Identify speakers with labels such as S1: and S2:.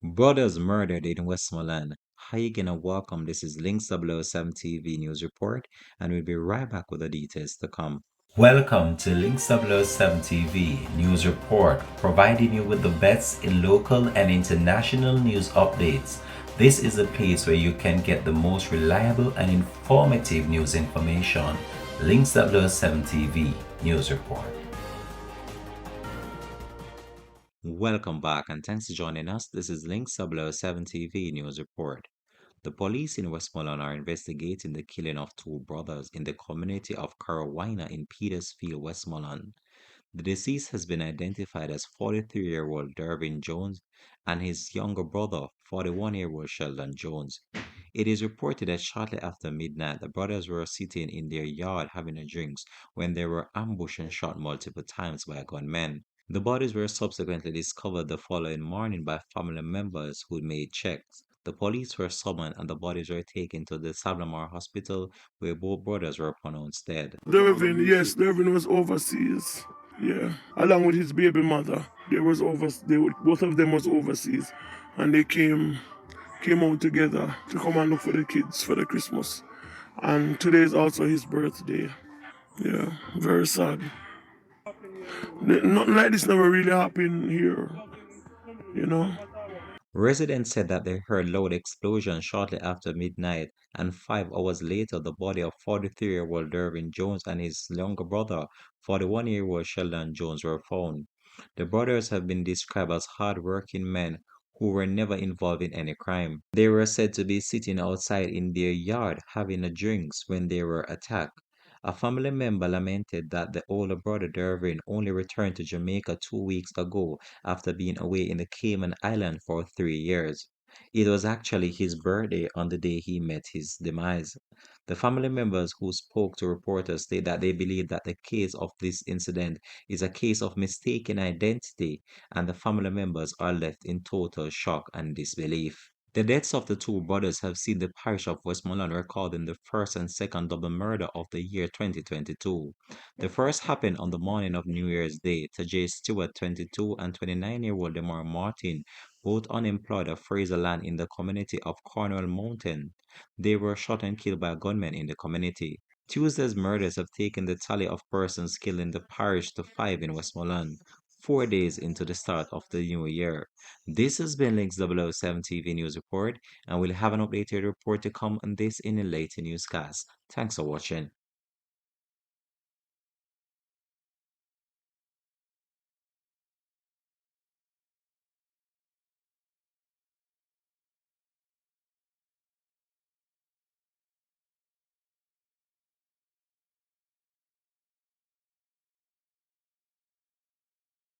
S1: Brothers murdered in Westmoreland. How you gonna welcome? This is Links 007 TV News Report, and we'll be right back with the details to come.
S2: Welcome to Links 007 TV News Report, providing you with the best in local and international news updates. This is a place where you can get the most reliable and informative news information. Links 007 TV News Report.
S1: Welcome back, and thanks for joining us. This is Links 007 TV News Report. The police in Westmoreland are investigating the killing of two brothers in the community of Carolina in Petersfield, Westmoreland. The deceased has been identified as 43-year-old Dervin Jones and his younger brother, 41-year-old Sheldon Jones. It is reported that shortly after midnight, the brothers were sitting in their yard having a drinks when they were ambushed and shot multiple times by gunmen. The bodies were subsequently discovered the following morning by family members who made checks. The police were summoned and the bodies were taken to the Sablamar Hospital where both brothers were pronounced dead.
S3: Dervin, yes, Dervin was overseas. Yeah, along with his baby mother, both of them was overseas, and they came out together to come and look for the kids for the Christmas. And today is also his birthday. Yeah, very sad. Nothing like this never really happened here, you know.
S1: Residents said that they heard loud explosions shortly after midnight, and 5 hours later, the body of 43-year-old Dervin Jones and his younger brother, 41-year-old Sheldon Jones, were found. The brothers have been described as hard-working men who were never involved in any crime. They were said to be sitting outside in their yard having a drinks when they were attacked. A family member lamented that the older brother Dervin only returned to Jamaica 2 weeks ago after being away in the Cayman Island for 3 years. It was actually his birthday on the day he met his demise. The family members who spoke to reporters state that they believe that the case of this incident is a case of mistaken identity, and the family members are left in total shock and disbelief. The deaths of the two brothers have seen the parish of Westmoreland recording the first and second double murder of the year 2022. The first happened on the morning of New Year's Day to Jay Stewart, 22, and 29-year-old Demar Martin, both unemployed at Fraser Land in the community of Cornwall Mountain. They were shot and killed by gunmen in the community. Tuesday's murders have taken the tally of persons killed in the parish to 5 in Westmoreland, 4 days into the start of the new year. This has been Links 007 TV News Report, and we'll have an updated report to come on this in a later newscast. Thanks for watching.